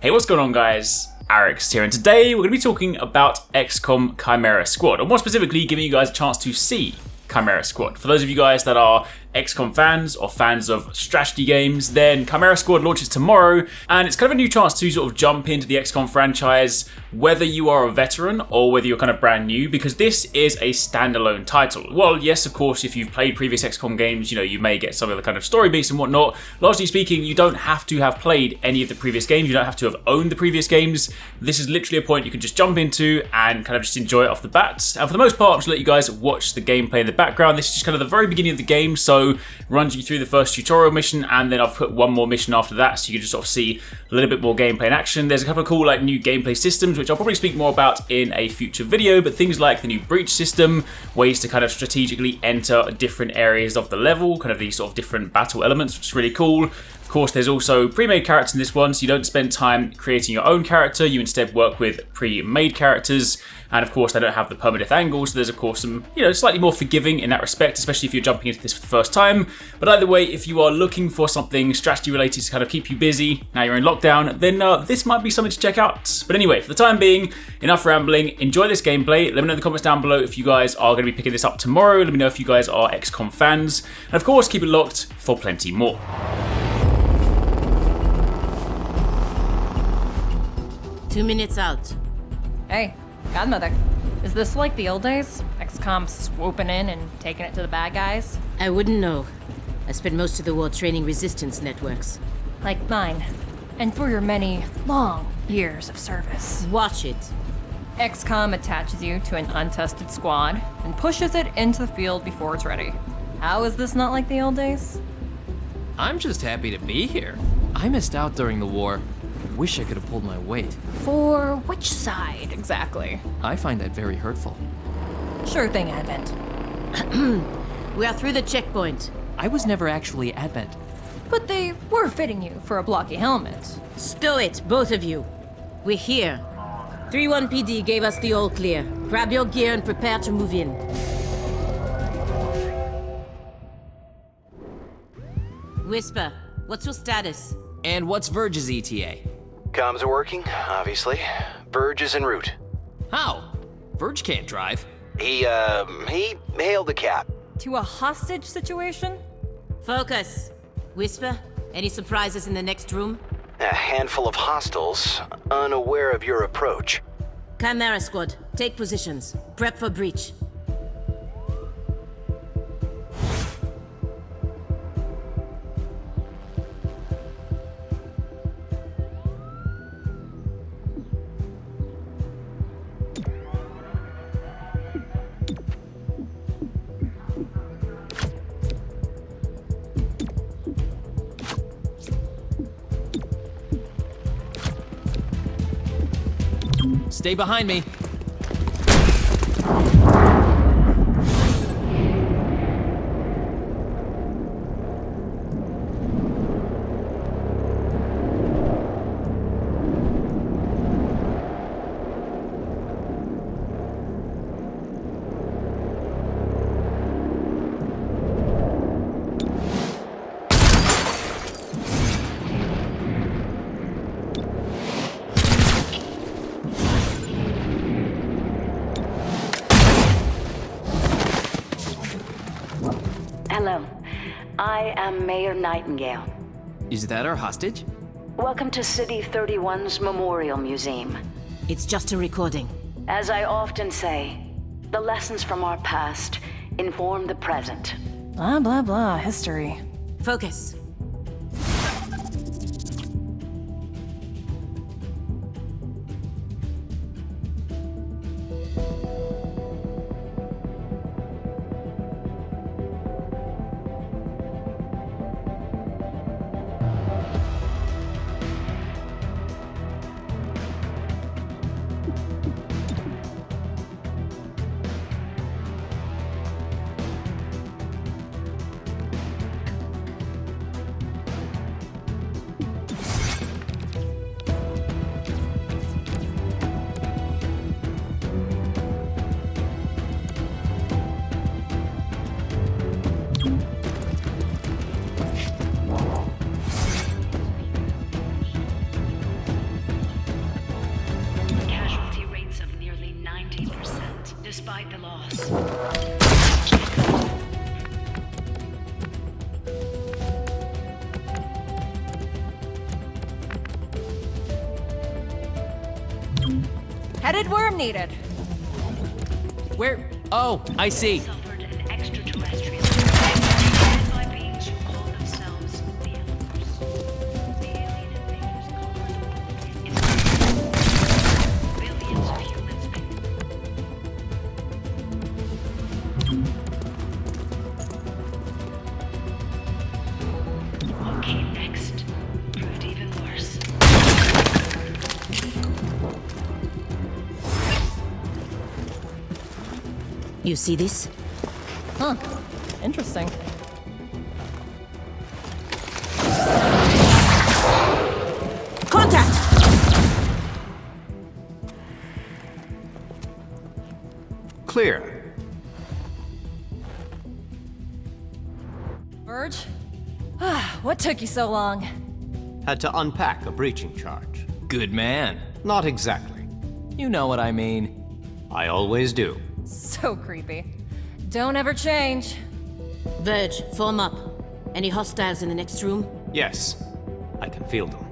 Hey, what's going on, guys? Arekkz here, and today we're going to be talking about XCOM Chimera Squad, or more specifically giving you guys a chance to see Chimera Squad. For those of you guys that are XCOM fans or fans of strategy games, then Chimera Squad launches tomorrow, and it's kind of a new chance to sort of jump into the XCOM franchise, whether you are a veteran or whether you're kind of brand new, because this is a standalone title. Well, yes, of course, if you've played previous XCOM games, you may get some of the kind of story beats and whatnot. Largely speaking, you don't have to have played any of the previous games, you don't have to have owned the previous games. This is literally a point you can just jump into and kind of just enjoy it off the bat. And for the most part, I'm just let you guys watch the gameplay in the background. This is just kind of the very beginning of the game, so runs you through the first tutorial mission, and then I've put one more mission after that, so you can just sort of see a little bit more gameplay in action. There's a couple of cool new gameplay systems, which I'll probably speak more about in a future video, but things like the new breach system, ways to kind of strategically enter different areas of the level, kind of these sort of different battle elements, which is really cool. Of course, there's also pre-made characters in this one, so you don't spend time creating your own character, you instead work with pre-made characters, and of course they don't have the permadeath angle, so there's of course some, slightly more forgiving in that respect, especially if you're jumping into this for the first time. But either way, if you are looking for something strategy related to kind of keep you busy, now you're in lockdown, then this might be something to check out. But anyway, for the time being, enough rambling, enjoy this gameplay. Let me know in the comments down below if you guys are going to be picking this up tomorrow, let me know if you guys are XCOM fans, and of course keep it locked for plenty more. Two minutes out. Hey, Godmother. Is this like the old days? XCOM swooping in and taking it to the bad guys? I wouldn't know. I spent most of the war training resistance networks. Like mine. And for your many, long years of service. Watch it. XCOM attaches you to an untested squad and pushes it into the field before it's ready. How is this not like the old days? I'm just happy to be here. I missed out during the war. Wish I could have pulled my weight. For which side, exactly? I find that very hurtful. Sure thing, Advent. We are through the checkpoint. I was never actually Advent. But they were fitting you for a blocky helmet. Stow it, both of you. We're here. 3-1 PD gave us the all clear. Grab your gear and prepare to move in. Whisper, what's your status? And what's Verge's ETA? Comms are working, obviously. Verge is en route. How? Verge can't drive. He hailed the cap. To a hostage situation? Focus. Whisper, any surprises in the next room? A handful of hostiles, unaware of your approach. Chimera Squad, take positions. Prep for breach. Stay behind me. Hello, I am Mayor Nightingale. Is that our hostage? Welcome to City 31's Memorial Museum. It's just a recording. As I often say, the lessons from our past inform the present. Blah, blah, blah, history. Focus. Headed where I'm needed. Where? Oh, I see. Suffered an extraterrestrial attack by beings who call themselves the Elders. The alien invaders conquered in billions of humans. What came next proved even worse. You see this? Huh. Interesting. Contact! Clear. Verge? What took you so long? Had to unpack a breaching charge. Good man. Not exactly. You know what I mean. I always do. So creepy. Don't ever change. Verge, form up. Any hostiles in the next room? Yes, I can feel them.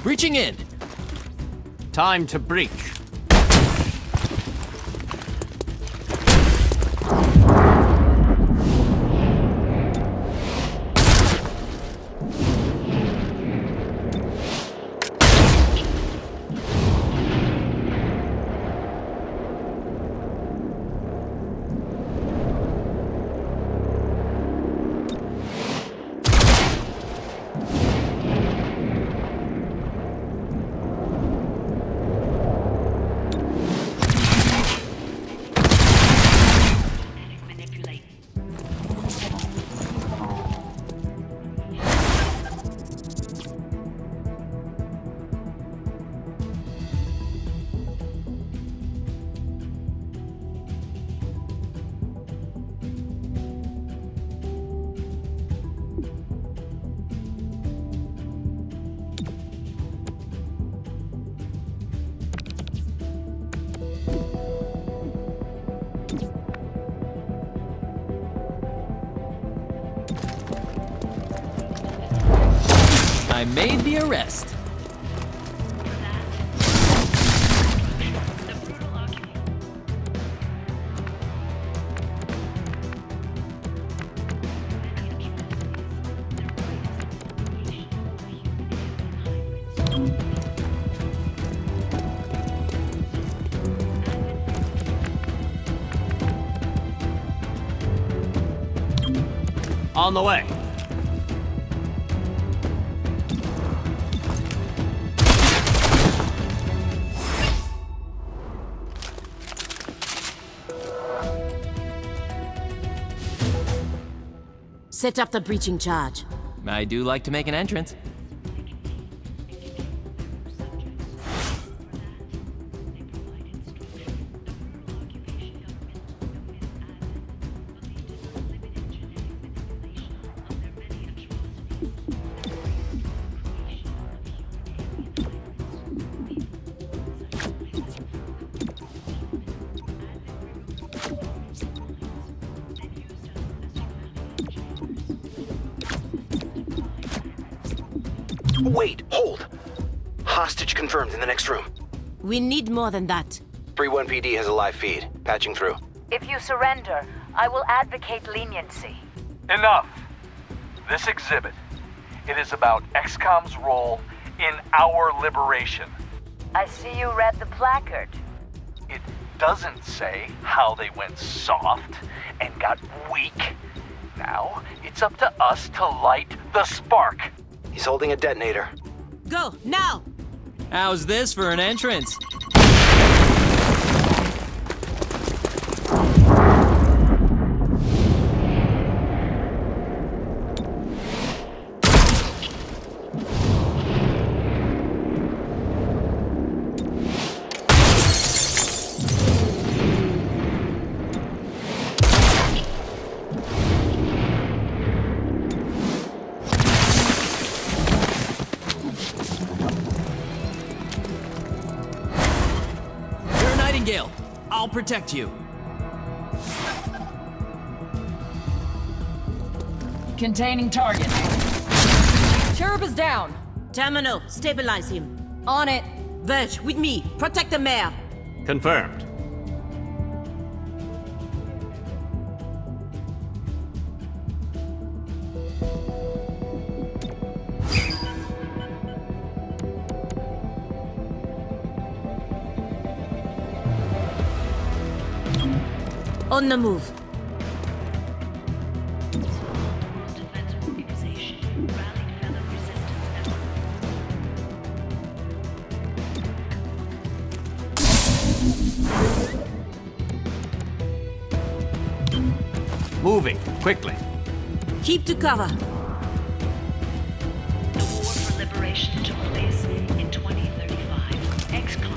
Reaching in. Time to breach. Manipulate. I made the arrest. The brutal occupation. On the way. Set up the breaching charge. I do like to make an entrance. Wait, hold. Hostage confirmed in the next room. We need more than that. 3-1 PD has a live feed. Patching through. If you surrender, I will advocate leniency. Enough. This exhibit, it is about XCOM's role in our liberation. I see you read the placard. It doesn't say how they went soft and got weak. Now, it's up to us to light the spark. He's holding a detonator. Go, now! How's this for an entrance? I'll protect you. Containing target. Cherub is down. Terminal, stabilize him. On it. Verge, with me. Protect the mayor. Confirmed. On the move. Defense Organization rallied fellow resistance members. Moving, quickly. Keep to cover. The war for liberation took place in 2035. XCOM,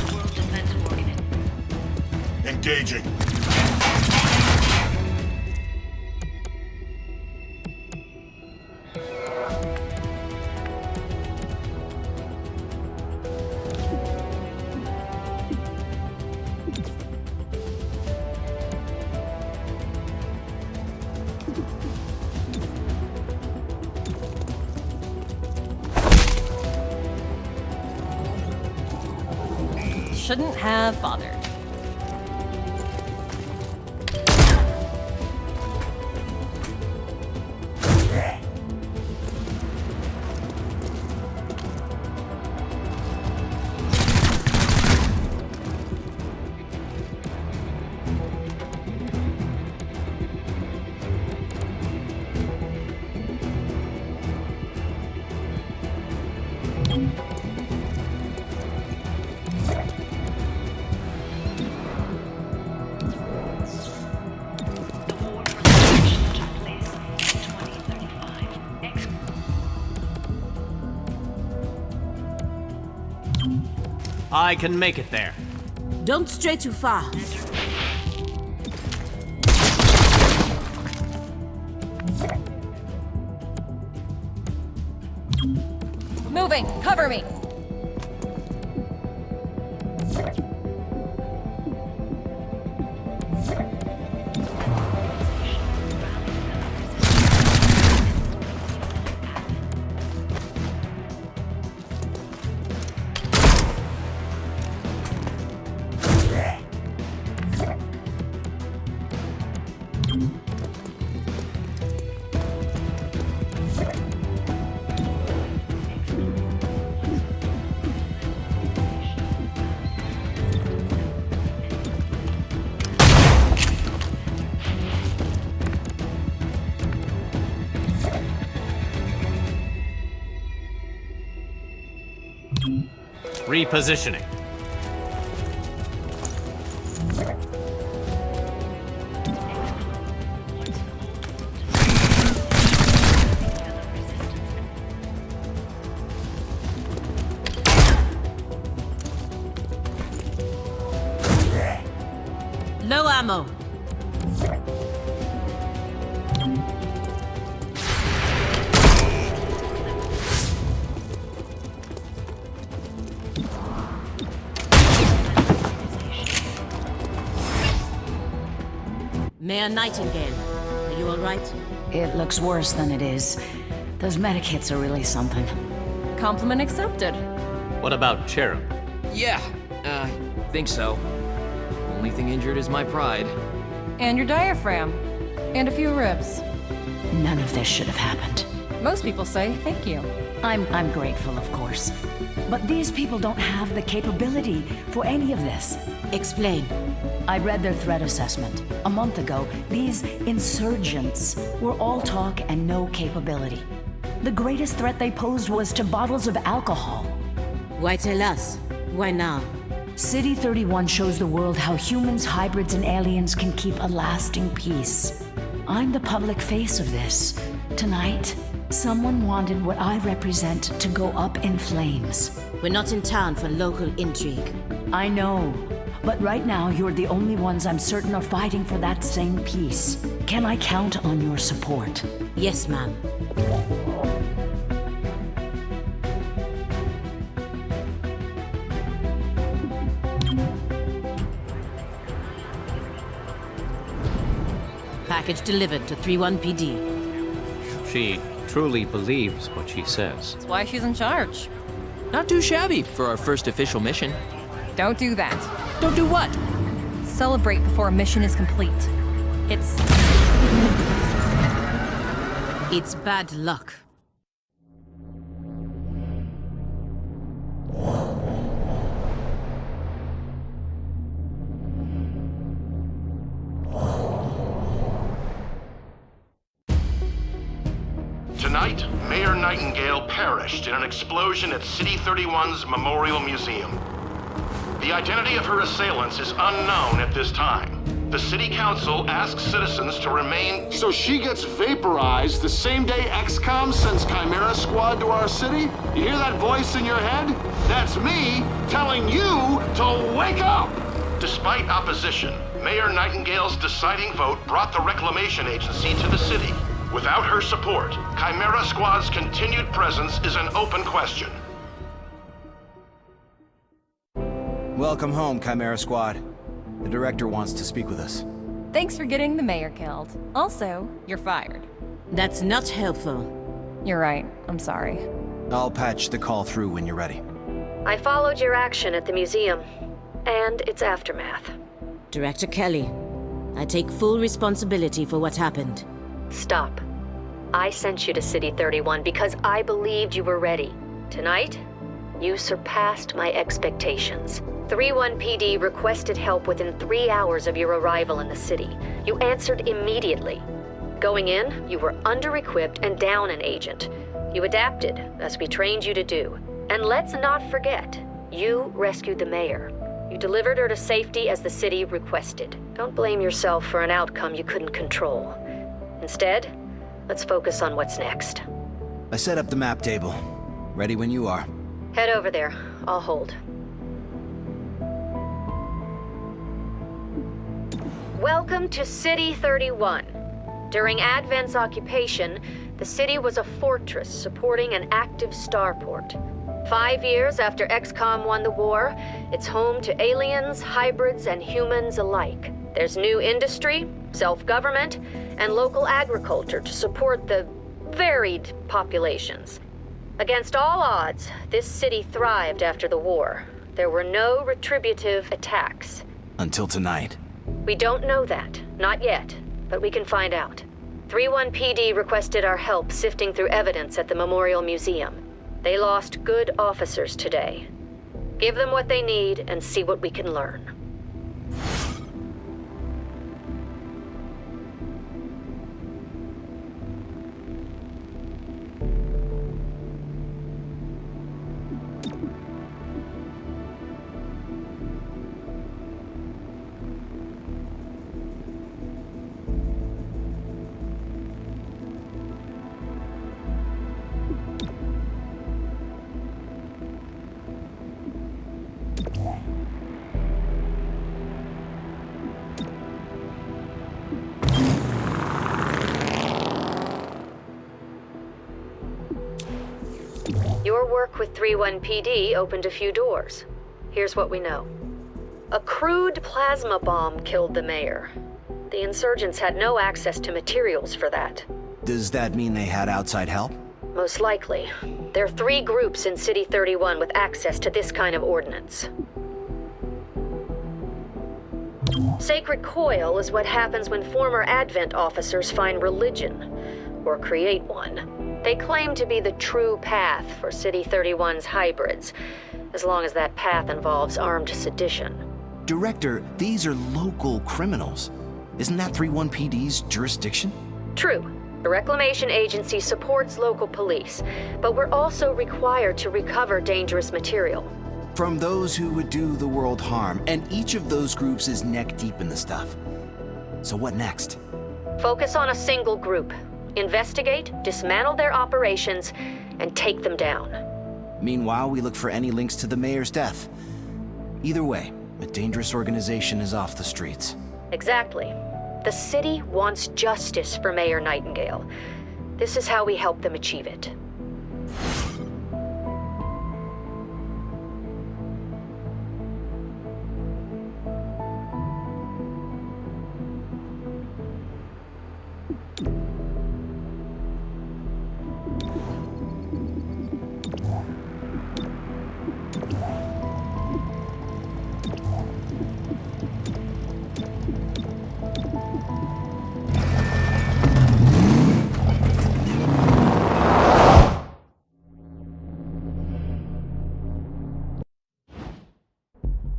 the World Defense Organization. Engaging. Shouldn't have bothered. I can make it there. Don't stray too far. Moving! Cover me! Repositioning. Low ammo. Mayor Nightingale, are you all right? It looks worse than it is. Those medikits are really something. Compliment accepted. What about Cherub? Yeah, think so. Only thing injured is my pride. And your diaphragm. And a few ribs. None of this should have happened. Most people say thank you. I'm grateful, of course. But these people don't have the capability for any of this. Explain. I read their threat assessment. A month ago, these insurgents were all talk and no capability. The greatest threat they posed was to bottles of alcohol. Why tell us? Why now? City 31 shows the world how humans, hybrids, and aliens can keep a lasting peace. I'm the public face of this. Tonight, someone wanted what I represent to go up in flames. We're not in town for local intrigue. I know, but right now you're the only ones I'm certain are fighting for that same peace. Can I count on your support? Yes, ma'am. Package delivered to 31 PD. She truly believes what she says. That's why she's in charge. Not too shabby for our first official mission. Don't do that. Don't do what? Celebrate before a mission is complete. It's bad luck. Tonight, Mayor Nightingale perished in an explosion at City 31's Memorial Museum. The identity of her assailants is unknown at this time. The City Council asks citizens to remain... So she gets vaporized the same day XCOM sends Chimera Squad to our city? You hear that voice in your head? That's me telling you to wake up! Despite opposition, Mayor Nightingale's deciding vote brought the Reclamation Agency to the city. Without her support, Chimera Squad's continued presence is an open question. Welcome home, Chimera Squad. The director wants to speak with us. thanks for getting the mayor killed. Also, you're fired. That's not helpful. You're right. I'm sorry. I'll patch the call through when you're ready. I followed your action at the museum and its aftermath. Director Kelly, I take full responsibility for what happened. Stop. I sent you to City 31 because I believed you were ready. Tonight, you surpassed my expectations. 3-1 PD requested help within 3 hours of your arrival in the city. You answered immediately. Going in, you were under-equipped and down an agent. You adapted, as we trained you to do. And let's not forget, you rescued the mayor. You delivered her to safety as the city requested. Don't blame yourself for an outcome you couldn't control. Instead, let's focus on what's next. I set up the map table. Ready when you are. Head over there. I'll hold. Welcome to City 31. During Advent's occupation, the city was a fortress supporting an active starport. 5 years after XCOM won the war, it's home to aliens, hybrids, and humans alike. There's new industry, self-government, and local agriculture to support the varied populations. Against all odds, this city thrived after the war. There were no retributive attacks. Until tonight. We don't know that. Not yet. But we can find out. 3-1 PD requested our help sifting through evidence at the Memorial Museum. They lost good officers today. Give them what they need and see what we can learn. Your work with 3-1 PD opened a few doors. Here's what we know. A crude plasma bomb killed the mayor. The insurgents had no access to materials for that. Does that mean they had outside help? Most likely. There are 3 groups in City 31 with access to this kind of ordnance. Sacred Coil is what happens when former Advent officers find religion, or create one. They claim to be the true path for City 31's hybrids, as long as that path involves armed sedition. Director, these are local criminals. Isn't that 31PD's jurisdiction? True. The Reclamation Agency supports local police, but we're also required to recover dangerous material. From those who would do the world harm, and each of those groups is neck deep in the stuff. So what next? Focus on a single group. Investigate, dismantle their operations, and take them down. Meanwhile, we look for any links to the mayor's death. Either way, a dangerous organization is off the streets. Exactly. The city wants justice for Mayor Nightingale. This is how we help them achieve it.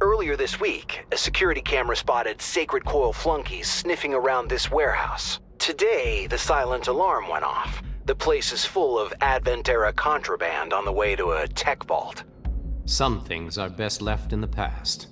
Earlier this week, a security camera spotted Sacred Coil flunkies sniffing around this warehouse. Today, the silent alarm went off. The place is full of Advent-era contraband on the way to a tech vault. Some things are best left in the past.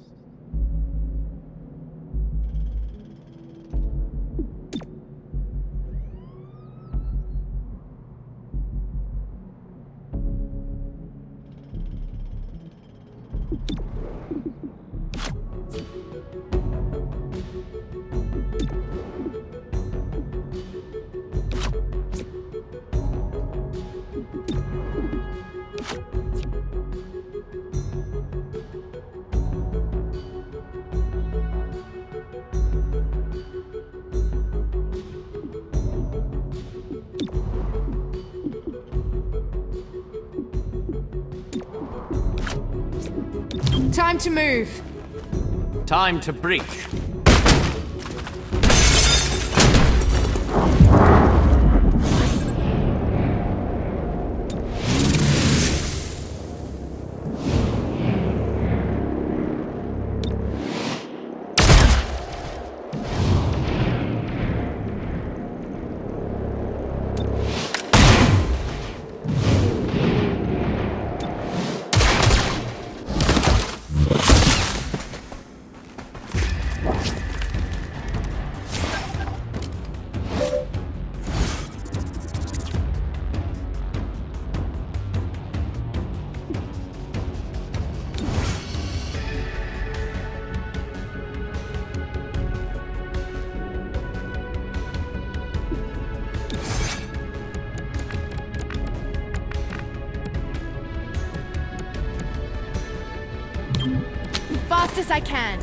Time to move. Time to breach. Fast as I can.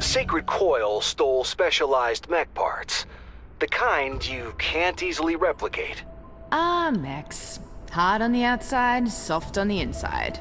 Sacred Coil stole specialized mech parts. The kind you can't easily replicate. Mechs. Hard on the outside, soft on the inside.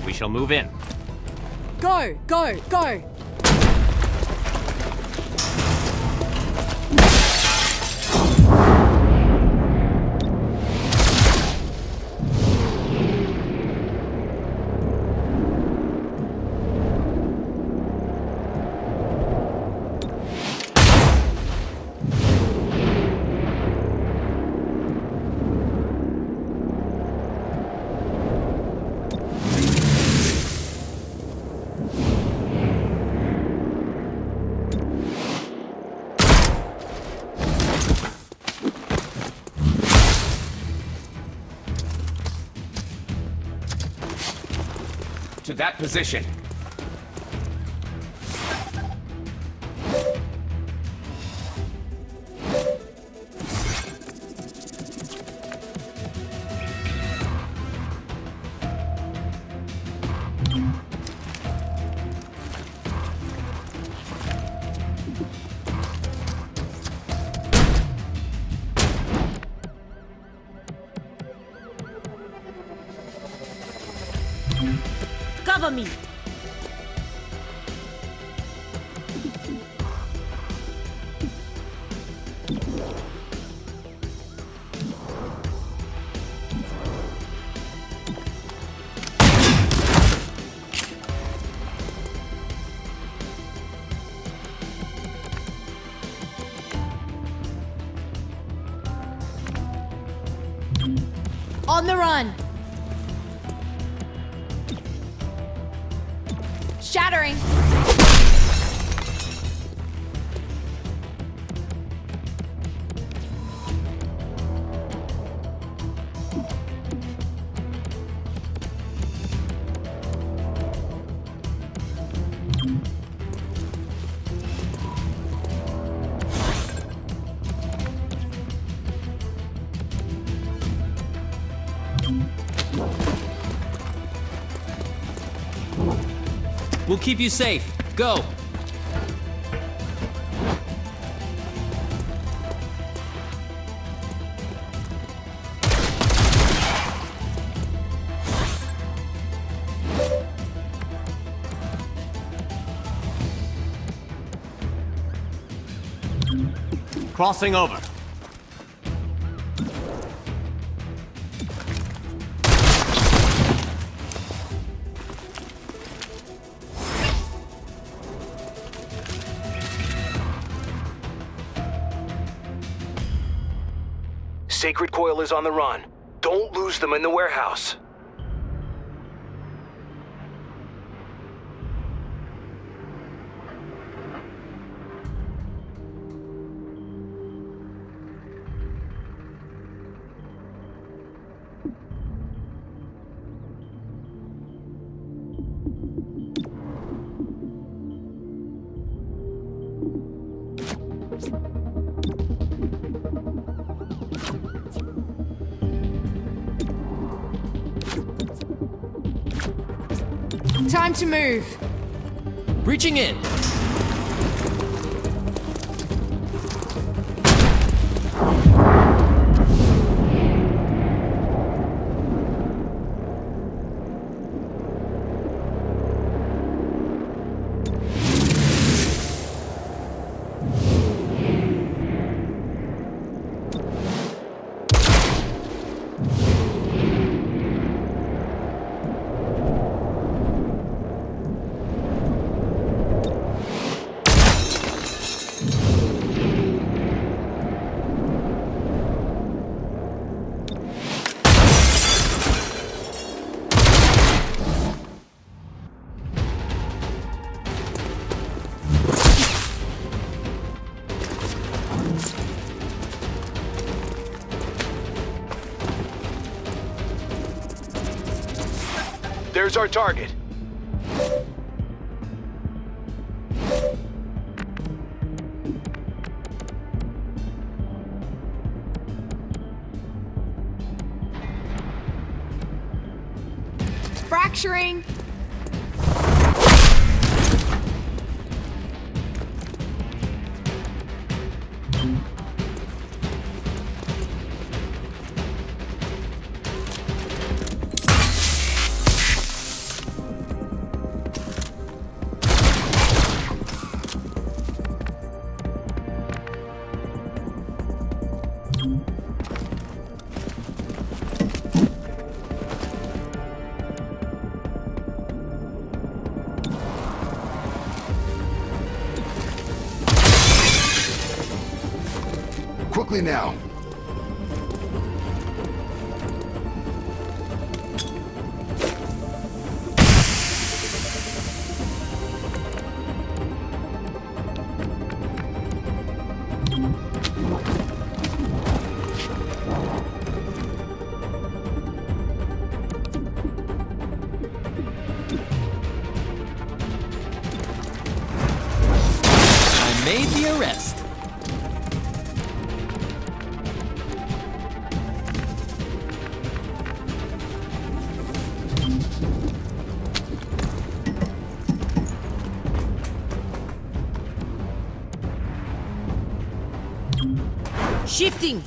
We shall move in. Go, go, go! that position. Cover me! On the run! Shattering! We'll keep you safe. Go! Crossing over. Sacred Coil is on the run. Don't lose them in the warehouse. Time to move. Reaching in. There's our target. Fracturing. Quickly now. made the arrest. Shifting!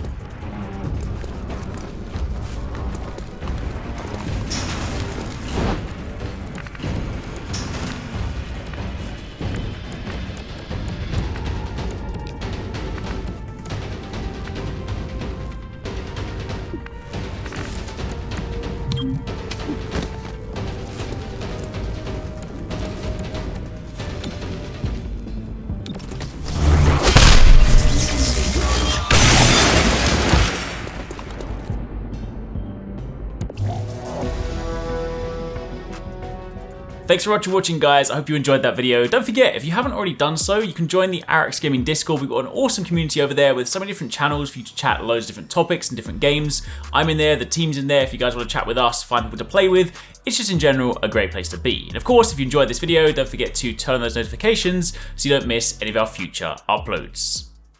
Thanks so much for watching, guys. I hope you enjoyed that video. Don't forget, if you haven't already done so, you can join the Arekkz Gaming Discord. We've got an awesome community over there with so many different channels for you to chat loads of different topics and different games. I'm in there, the team's in there. If you guys want to chat with us, find people to play with, it's just in general a great place to be. And of course, if you enjoyed this video, don't forget to turn on those notifications so you don't miss any of our future uploads.